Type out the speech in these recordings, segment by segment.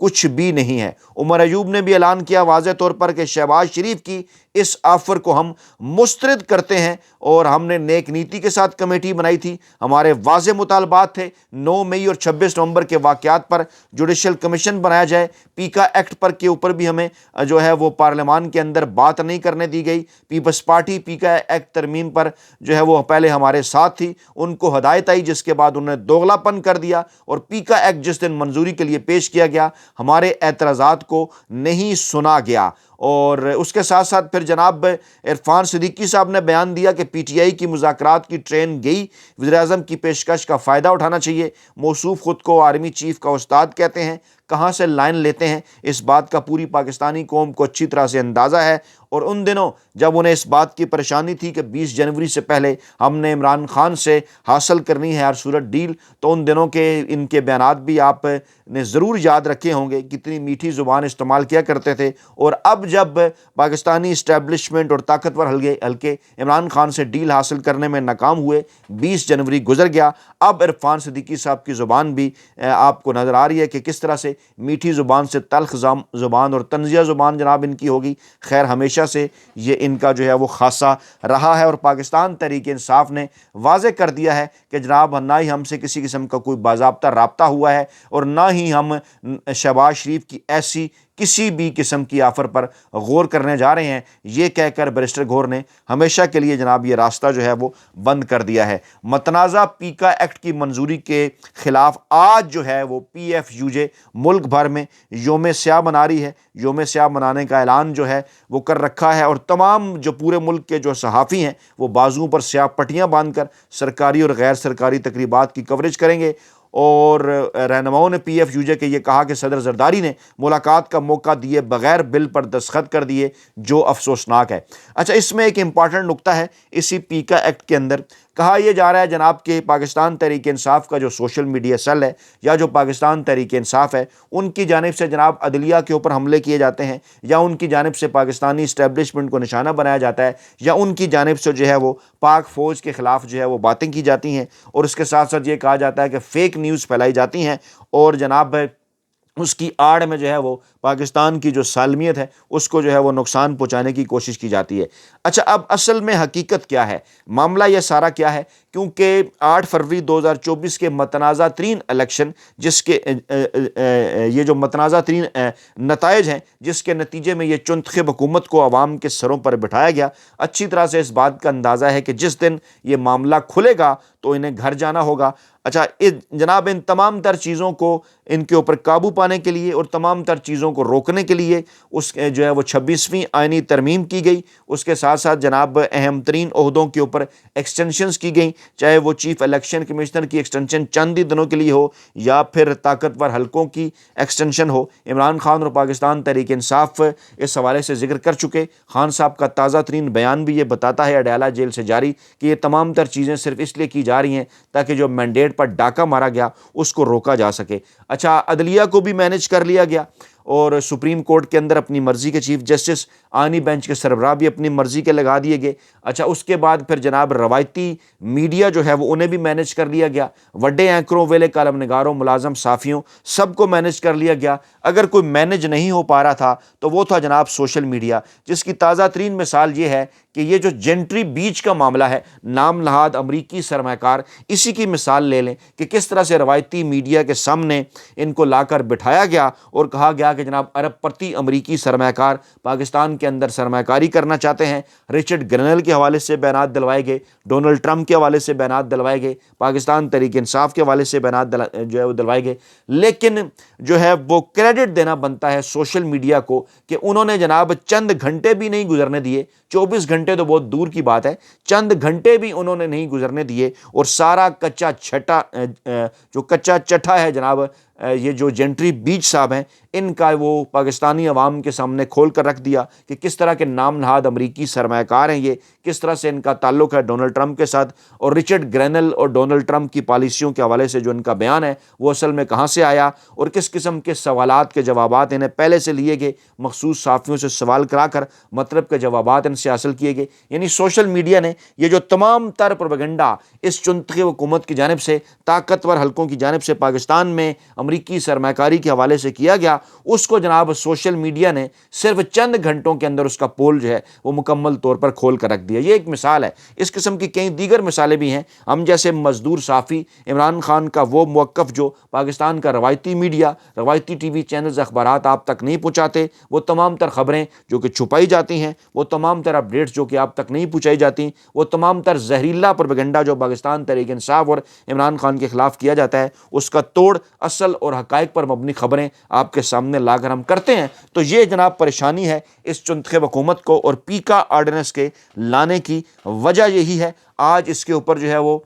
کچھ بھی نہیں ہے۔ عمر ایوب نے بھی اعلان کیا واضح طور پر کہ شہباز شریف کی اس آفر کو ہم مسترد کرتے ہیں، اور ہم نے نیک نیتی کے ساتھ کمیٹی بنائی تھی، ہمارے واضح مطالبات تھے 9 مئی اور 26 نومبر کے واقعات پر جوڈیشل کمیشن بنایا جائے، پیکا ایکٹ پر کے اوپر بھی ہمیں جو ہے وہ پارلیمان کے اندر بات نہیں کرنے دی گئی۔ پیپلز پارٹی پیکا ایکٹ ترمیم پر جو ہے وہ پہلے ہمارے ساتھ تھی، ان کو ہدایت آئی، جس کے بعد انہوں نے دوغلا پن کر دیا، اور پیکا ایکٹ جس دن منظوری کے لیے پیش کیا گیا ہمارے اعتراضات کو نہیں سنا گیا۔ اور اس کے ساتھ ساتھ پھر جناب عرفان صدیقی صاحب نے بیان دیا کہ پی ٹی آئی کی مذاکرات کی ٹرین گئی، وزیر اعظم کی پیشکش کا فائدہ اٹھانا چاہیے۔ موصوف خود کو آرمی چیف کا استاد کہتے ہیں، کہاں سے لائن لیتے ہیں اس بات کا پوری پاکستانی قوم کو اچھی طرح سے اندازہ ہے، اور ان دنوں جب انہیں اس بات کی پریشانی تھی کہ 20 جنوری سے پہلے ہم نے عمران خان سے حاصل کرنی ہے ہر صورت ڈیل، تو ان دنوں کے ان کے بیانات بھی آپ نے ضرور یاد رکھے ہوں گے، کتنی میٹھی زبان استعمال کیا کرتے تھے۔ اور اب جب پاکستانی اسٹیبلشمنٹ اور طاقتور حلقے عمران خان سے ڈیل حاصل کرنے میں ناکام ہوئے، 20 جنوری گزر گیا، اب عرفان صدیقی صاحب کی زبان بھی آپ کو نظر آ رہی ہے کہ کس طرح سے میٹھی زبان سے تلخ زبان اور طنزیہ زبان جناب ان کی ہوگی۔ خیر ہمیشہ سے یہ ان کا جو ہے وہ خاصہ رہا ہے، اور پاکستان تحریک انصاف نے واضح کر دیا ہے کہ جناب نہ ہی ہم سے کسی قسم کا کوئی باضابطہ رابطہ ہوا ہے، اور نہ ہی ہم شہباز شریف کی ایسی کسی بھی قسم کی آفر پر غور کرنے جا رہے ہیں۔ یہ کہہ کر بیرسٹر گور نے ہمیشہ کے لیے جناب یہ راستہ جو ہے وہ بند کر دیا ہے۔ متنازع پیکا ایکٹ کی منظوری کے خلاف آج جو ہے وہ پی ایف یو جے ملک بھر میں یوم سیاہ منا رہی ہے۔ یوم سیاہ منانے کا اعلان جو ہے وہ کر رکھا ہے، اور تمام جو پورے ملک کے جو صحافی ہیں وہ بازوؤں پر سیاہ پٹیاں باندھ کر سرکاری اور غیر سرکاری تقریبات کی کوریج کریں گے۔ اور رہنماؤں نے پی ایف یو جے کے یہ کہا کہ صدر زرداری نے ملاقات کا موقع دیے بغیر بل پر دستخط کر دیے، جو افسوسناک ہے۔ اچھا، اس میں ایک امپارٹنٹ نقطہ ہے، اسی پیکا ایکٹ کے اندر کہا یہ جا رہا ہے جناب کہ پاکستان تحریک انصاف کا جو سوشل میڈیا سیل ہے، یا جو پاکستان تحریک انصاف ہے، ان کی جانب سے جناب عدلیہ کے اوپر حملے کیے جاتے ہیں، یا ان کی جانب سے پاکستانی اسٹیبلشمنٹ کو نشانہ بنایا جاتا ہے، یا ان کی جانب سے جو ہے وہ پاک فوج کے خلاف جو ہے وہ باتیں کی جاتی ہیں، اور اس کے ساتھ ساتھ یہ کہا جاتا ہے کہ فیک نیوز پھیلائی جاتی ہیں، اور جناب اس کی آڑ میں جو ہے وہ پاکستان کی جو سالمیت ہے اس کو جو ہے وہ نقصان پہنچانے کی کوشش کی جاتی ہے۔ اچھا، اب اصل میں حقیقت کیا ہے، معاملہ یہ سارا کیا ہے؟ کیونکہ 8 فروری 2024 کے متنازع ترین الیکشن، جس کے یہ جو متنازع ترین نتائج ہیں، جس کے نتیجے میں یہ چنتخب حکومت کو عوام کے سروں پر بٹھایا گیا، اچھی طرح سے اس بات کا اندازہ ہے کہ جس دن یہ معاملہ کھلے گا تو انہیں گھر جانا ہوگا۔ اچھا، جناب ان تمام تر چیزوں کو ان کے اوپر قابو پانے کے لیے اور تمام تر چیزوں کو روکنے کے لیے اس جو ہے وہ 26ویں آئینی ترمیم کی گئی، اس کے ساتھ ساتھ جناب اہم ترین عہدوں کے اوپر ایکسٹینشنز کی گئیں، چاہے وہ چیف الیکشن کمشنر کی ایکسٹینشن چند ہی دنوں کے لیے ہو، یا پھر طاقتور حلقوں کی ایکسٹینشن ہو۔ عمران خان اور پاکستان تحریک انصاف اس حوالے سے ذکر کر چکے۔ خان صاحب کا تازہ ترین بیان بھی یہ بتاتا ہے اڈیالہ جیل سے جاری کہ یہ تمام تر چیزیں صرف اس لیے کی جا رہی ہیں تاکہ جو مینڈیٹ پر ڈاکہ مارا گیا اس کو روکا جا سکے۔ اچھا، عدلیہ کو بھی مینج کر لیا گیا، اور سپریم کورٹ کے اندر اپنی مرضی کے چیف جسٹس، آئینی بینچ کے سربراہ بھی اپنی مرضی کے لگا دیے گئے۔ اچھا، اس کے بعد پھر جناب روایتی میڈیا جو ہے وہ انہیں بھی مینج کر لیا گیا، وڈے اینکروں، ویلے کالم نگاروں، ملازم صحافیوں، سب کو مینج کر لیا گیا۔ اگر کوئی مینج نہیں ہو پا رہا تھا تو وہ تھا جناب سوشل میڈیا، جس کی تازہ ترین مثال یہ ہے کہ یہ جو جنٹری بیچ کا معاملہ ہے، نام نہاد امریکی سرمایہ کار، اسی کی مثال لے لیں کہ کس طرح سے روایتی میڈیا کے سامنے ان کو لا کر بٹھایا گیا اور کہا گیا کہ جناب ارب پتی امریکی سرمایہ کار پاکستان کے اندر سرمایہ کاری کرنا چاہتے ہیں۔ رچرڈ گرنل کے حوالے سے بیانات دلوائے گئے، ڈونلڈ ٹرمپ کے حوالے سے بیانات دلوائے گئے، پاکستان تحریک انصاف کے حوالے سے بیانات جو ہے وہ دلوائے گئے، لیکن جو ہے وہ کریڈٹ دینا بنتا ہے سوشل میڈیا کو کہ انہوں نے جناب چند گھنٹے بھی نہیں گزرنے دیے، 24 گھنٹے تو بہت دور کی بات ہے، چند گھنٹے بھی انہوں نے نہیں گزرنے دیے، اور سارا کچا چٹھا ہے جناب یہ جو جنٹری بیچ صاحب ہیں، ان کا وہ پاکستانی عوام کے سامنے کھول کر رکھ دیا کہ کس طرح کے نام نہاد امریکی سرمایہ کار ہیں یہ، کس طرح سے ان کا تعلق ہے ڈونلڈ ٹرمپ کے ساتھ، اور رچرڈ گرینل اور ڈونلڈ ٹرمپ کی پالیسیوں کے حوالے سے جو ان کا بیان ہے وہ اصل میں کہاں سے آیا، اور کس قسم کے سوالات کے جوابات انہیں پہلے سے لیے گئے، مخصوص صحافیوں سے سوال کرا کر مطلب کے جوابات ان سے حاصل کیے گئے۔ یعنی سوشل میڈیا نے یہ جو تمام تر پروپیگنڈا اس چنتخب حکومت کی جانب سے، طاقتور حلقوں کی جانب سے پاکستان میں امریکی سرمایہ کاری کے حوالے سے کیا گیا، اس کو جناب سوشل میڈیا نے صرف چند گھنٹوں کے اندر اس کا پول جو ہے وہ مکمل طور پر کھول کر رکھ دیا۔ یہ ایک مثال ہے، اس قسم کی کئی دیگر مثالیں بھی ہیں۔ ہم جیسے مزدور صحافی عمران خان کا وہ موقف جو پاکستان کا روایتی میڈیا، روایتی ٹی وی چینلز، اخبارات آپ تک نہیں پہنچاتے، وہ تمام تر خبریں جو کہ چھپائی جاتی ہیں، وہ تمام تر اپڈیٹس جو کہ آپ تک نہیں پہنچائی جاتی، وہ تمام تر زہریلا پروپیگنڈا جو پاکستان تحریک انصاف اور عمران خان کے خلاف کیا جاتا ہے، اس کا توڑ اصل اور حقائق پر مبنی خبریں آپ کے سامنے لا کر ہم کرتے ہیں۔ تو یہ جناب پریشانی ہے اس چنتخب حکومت کو، اور پیکا آرڈیننس کے لانے کی وجہ یہی ہے۔ آج اس کے اوپر جو ہے وہ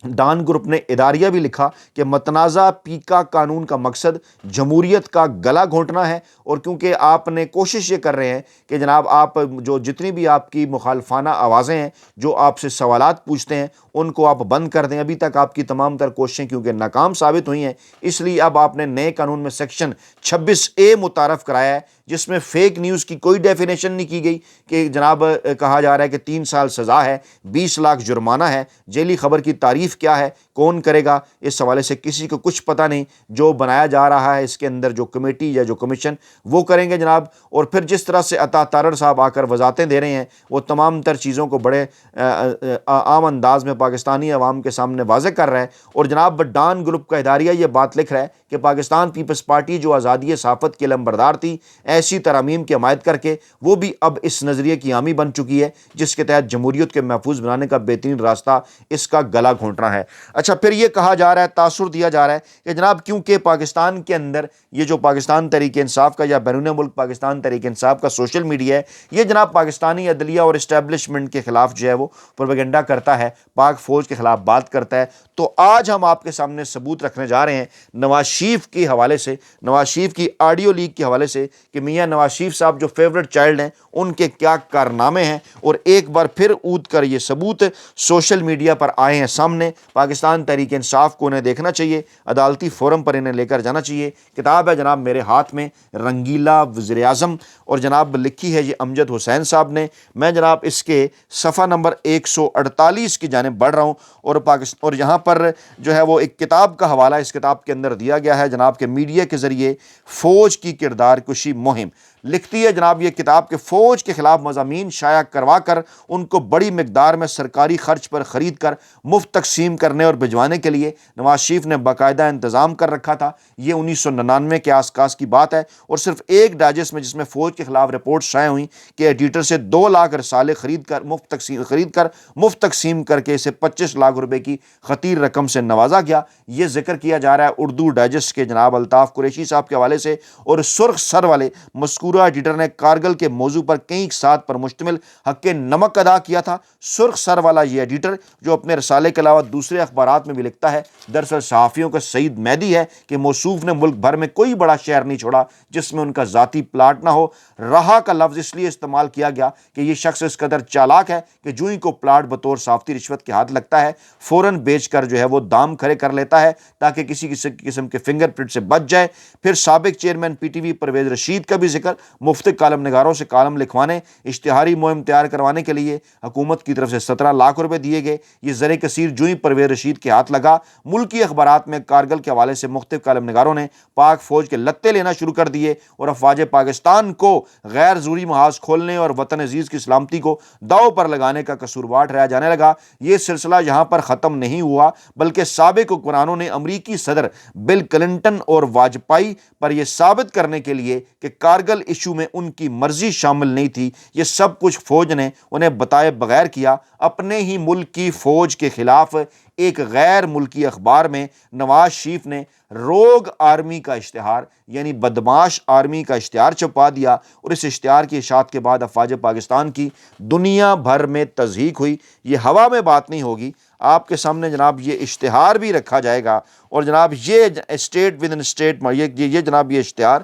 ڈان گروپ نے اداریہ بھی لکھا کہ متنازع پیکا قانون کا مقصد جمہوریت کا گلا گھونٹنا ہے، اور کیونکہ آپ نے کوشش یہ کر رہے ہیں کہ جناب آپ جو جتنی بھی آپ کی مخالفانہ آوازیں ہیں جو آپ سے سوالات پوچھتے ہیں ان کو آپ بند کر دیں۔ ابھی تک آپ کی تمام تر کوششیں کیونکہ ناکام ثابت ہوئی ہیں، اس لیے اب آپ نے نئے قانون میں سیکشن 26A متعارف کرایا ہے، جس میں فیک نیوز کی کوئی ڈیفینیشن نہیں کی گئی کہ جناب کہا جا رہا ہے کہ 3 سال سزا ہے، 20 لاکھ جرمانہ ہے، ذیلی خبر کی تعریف کیا ہے، کون کرے گا، اس حوالے سے کسی کو کچھ پتہ نہیں۔ جو بنایا جا رہا ہے اس کے اندر جو کمیٹی یا جو کمیشن وہ کریں گے جناب، اور پھر جس طرح سے عطا تارڑ صاحب آ کر وضاحتیں دے رہے ہیں، وہ تمام تر چیزوں کو بڑے عام انداز میں پاکستانی عوام کے سامنے واضح کر رہا ہے۔ اور جناب ڈان گروپ کا اداریہ یہ بات لکھ رہا ہے کہ پاکستان پیپلز پارٹی جو آزادی صحافت کی علمبردار تھی، ایسی ترامیم کی حمایت کر کے وہ بھی اب اس نظریے کی حامی بن چکی ہے جس کے تحت جمہوریت کے محفوظ بنانے کا بہترین راستہ اس کا گلا گھونٹنا ہے۔ اچھا، پھر یہ کہا جا رہا ہے، تاثر دیا جا رہا ہے کہ جناب کیونکہ پاکستان کے اندر یہ جو پاکستان تحریک انصاف کا یا بیرون ملک پاکستان تحریک انصاف کا سوشل میڈیا ہے، یہ جناب پاکستانی عدلیہ اور اسٹیبلشمنٹ کے خلاف جو ہے وہ پروپیگنڈا کرتا ہے، پاک فوج کے خلاف بات کرتا ہے۔ تو آج ہم آپ کے سامنے ثبوت رکھنے جا رہے ہیں نواز شریف کے حوالے سے، نواز شریف کی آڈیو لیک کے حوالے سے، کہ میاں نواز شریف صاحب جو فیورٹ چائلڈ ہیں ان کے کیا کارنامے ہیں، اور ایک بار پھر اود کر یہ ثبوت سوشل میڈیا پر آئے ہیں سامنے۔ پاکستان تحریک انصاف کو انہیں دیکھنا چاہیے، عدالتی فورم پر انہیں لے کر جانا چاہیے۔ کتاب ہے جناب میرے ہاتھ میں، رنگیلا وزیر اعظم، اور جناب لکھی ہے یہ امجد حسین صاحب نے۔ میں جناب اس کے صفحہ نمبر 148 کی جانب بڑھ رہا ہوں، اور یہاں پر جو ہے وہ ایک کتاب کا حوالہ اس کتاب کے اندر دیا گیا ہے جناب کہ میڈیا کے ذریعے فوج کی کردار کشی مہم۔ لکھتی ہے جناب یہ کتاب کہ فوج کے خلاف مضامین شائع کروا کر ان کو بڑی مقدار میں سرکاری خرچ پر خرید کر مفت تقسیم کرنے اور بھجوانے کے لیے نواز شریف نے باقاعدہ انتظام کر رکھا تھا۔ یہ 1999 کے آس پاس کی بات ہے، اور صرف ایک ڈائجسٹ میں جس میں فوج کے خلاف رپورٹ شائع ہوئیں کہ ایڈیٹر سے 2 لاکھ رسالے خرید کر مفت تقسیم کر کے اسے 25 لاکھ روپے کی خطیر رقم سے نوازا گیا۔ یہ ذکر کیا جا رہا ہے اردو ڈائجسٹ کے جناب الطاف قریشی صاحب کے حوالے سے، اور سرخ سر والے مذکورہ ایڈیٹر نے کارگل کے موضوع پر کئی ساعت پر مشتمل حق نمک ادا کیا تھا۔ سرخ سر والا یہ ایڈیٹر جو اپنے رسالے کے علاوہ دوسرے اخبارات میں بھی لکھتا ہے، دراصل صحافیوں کا سعید مہدی ہے کہ موصوف نے ملک بھر میں کوئی بڑا شہر نہیں چھوڑا جس میں ان کا ذاتی پلاٹ نہ ہو۔ رہا کا لفظ اس لیے استعمال کیا گیا کہ یہ شخص اس قدر چالاک ہے کہ جو ہی کو پلاٹ بطور صافتی رشوت کے ہاتھ لگتا ہے فوراً بیچ کر جو ہے وہ دام کھڑے کر لیتا ہے تاکہ کسی قسم کے فنگر پرنٹ سے بچ جائے۔ پھر سابق chairman P T V Pervaiz Rashid کا بھی ذکر، مفت کالم نگاروں سے کالم لکھوانے، اشتہاری مہم تیار کروانے کے لیے حکومت کی طرف سے 17 لاکھ روپے دیے گئے۔ یہ زر کثیر جو ہی پرویز رشید کے ہاتھ لگا، ملکی اخبارات میں کارگل کے حوالے سے مختلف کالم نگاروں نے پاک فوج کے لتے لینا شروع کر دیے اور افواج پاکستان کو غیر ضروری محاذ کھولنے اور وطن عزیز کی سلامتی کو داؤ پر لگانے کا قصوروار ٹھہرایا جانے لگا۔ یہ سلسلہ یہاں پر ختم نہیں ہوا، بلکہ سابق حکمرانوں نے امریکی صدر بل کلنٹن اور واجپائی پر یہ ثابت کرنے کے لیے کہ کارگل ایشو میں ان کی مرضی شامل نہیں تھی، یہ سب کچھ فوج نے انہیں بتائے بغیر کیا۔ اپنے ہی ملک کی فوج کے خلاف ایک غیر ملکی اخبار میں نواز شریف نے روگ آرمی کا اشتہار یعنی بدماش آرمی کا اشتہار چھپا دیا، اور اس اشتہار کی اشاعت کے بعد افواج پاکستان کی دنیا بھر میں تضحیک ہوئی۔ یہ ہوا میں بات نہیں ہوگی، آپ کے سامنے جناب یہ اشتہار بھی رکھا جائے گا، اور جناب یہ اسٹیٹ ود ان اسٹیٹ یہ جناب یہ اشتہار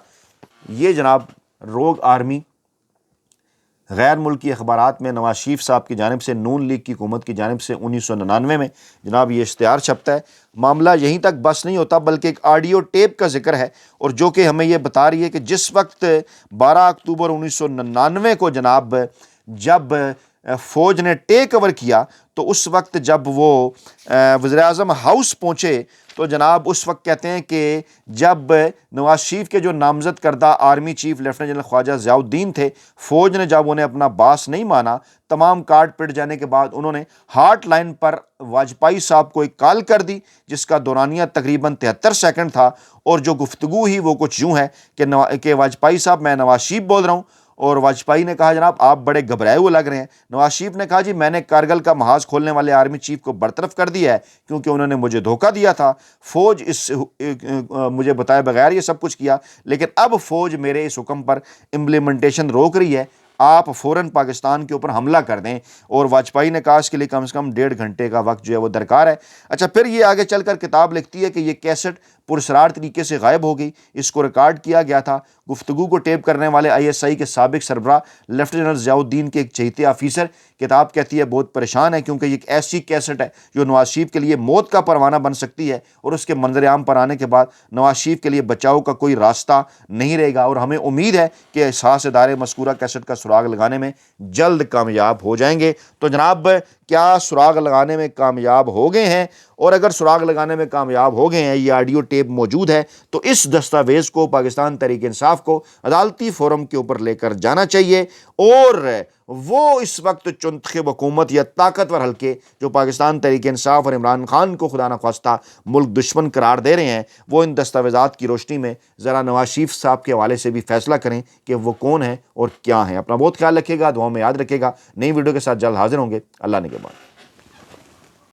یہ جناب روگ آرمی غیر ملکی اخبارات میں نواز شریف صاحب کی جانب سے نون لیگ کی حکومت کی جانب سے 1999 میں جناب یہ اشتہار چھپتا ہے۔ معاملہ یہیں تک بس نہیں ہوتا بلکہ ایک آڈیو ٹیپ کا ذکر ہے، اور جو کہ ہمیں یہ بتا رہی ہے کہ جس وقت 12 اکتوبر 1999 کو جناب جب فوج نے ٹیک اوور کیا تو اس وقت جب وہ وزیر اعظم ہاؤس پہنچے تو جناب اس وقت کہتے ہیں کہ جب نواز شریف کے جو نامزد کردہ آرمی چیف لیفٹیننٹ جنرل خواجہ ضیاء الدین تھے، فوج نے جب انہیں اپنا باس نہیں مانا، تمام کارڈ پٹ جانے کے بعد انہوں نے ہاٹ لائن پر واجپئی صاحب کو ایک کال کر دی جس کا دورانیہ تقریباً 73 سیکنڈ تھا، اور جو گفتگو ہی وہ کچھ یوں ہے کہ واجپئی صاحب میں نواز شریف بول رہا ہوں، اور واجپئی نے کہا جناب آپ بڑے گھبرائے ہوئے لگ رہے ہیں۔ نواز شریف نے کہا جی میں نے کارگل کا محاذ کھولنے والے آرمی چیف کو برطرف کر دیا ہے کیونکہ انہوں نے مجھے دھوکہ دیا تھا، فوج مجھے بتائے بغیر یہ سب کچھ کیا، لیکن اب فوج میرے اس حکم پر امپلیمنٹیشن روک رہی ہے، آپ فوراً پاکستان کے اوپر حملہ کر دیں۔ اور واجپئی نے کہا اس کے لیے کم سے کم 1.5 گھنٹے کا وقت جو ہے وہ درکار ہے۔ اچھا پھر یہ آگے چل کر کتاب لکھتی ہے کہ یہ کیسٹ پراسرار طریقے سے غائب ہو گئی، اس کو ریکارڈ کیا گیا تھا، گفتگو کو ٹیپ کرنے والے ISI کے سابق سربراہ لیفٹیننٹ جنرل ضیاء الدین کے ایک چہیتے آفیسر، کتاب کہتی ہے بہت پریشان ہے کیونکہ یہ ایک ایسی کیسٹ ہے جو نواز شریف کے لیے موت کا پروانہ بن سکتی ہے، اور اس کے منظر عام پر آنے کے بعد نواز شریف کے لیے بچاؤ کا کوئی راستہ نہیں رہے گا، اور ہمیں امید ہے کہ احساس ادارے مذکورہ کیسٹ کا سراغ لگانے میں جلد کامیاب ہو جائیں گے۔ تو جناب کیا سراغ لگانے میں کامیاب ہو گئے ہیں؟ اور اگر سراغ لگانے میں کامیاب ہو گئے ہیں، یہ آڈیو ٹیپ موجود ہے، تو اس دستاویز کو پاکستان تحریک انصاف کو عدالتی فورم کے اوپر لے کر جانا چاہیے، اور وہ اس وقت چنتخب حکومت یا طاقتور حلقے جو پاکستان تحریک انصاف اور عمران خان کو خدا نخواستہ ملک دشمن قرار دے رہے ہیں، وہ ان دستاویزات کی روشنی میں ذرا نواز شریف صاحب کے حوالے سے بھی فیصلہ کریں کہ وہ کون ہیں اور کیا ہیں۔ اپنا بہت خیال رکھیے گا، دعاؤں میں یاد رکھیے گا۔ نئی ویڈیو کے ساتھ جلد حاضر ہوں گے۔ اللہ نگہبان۔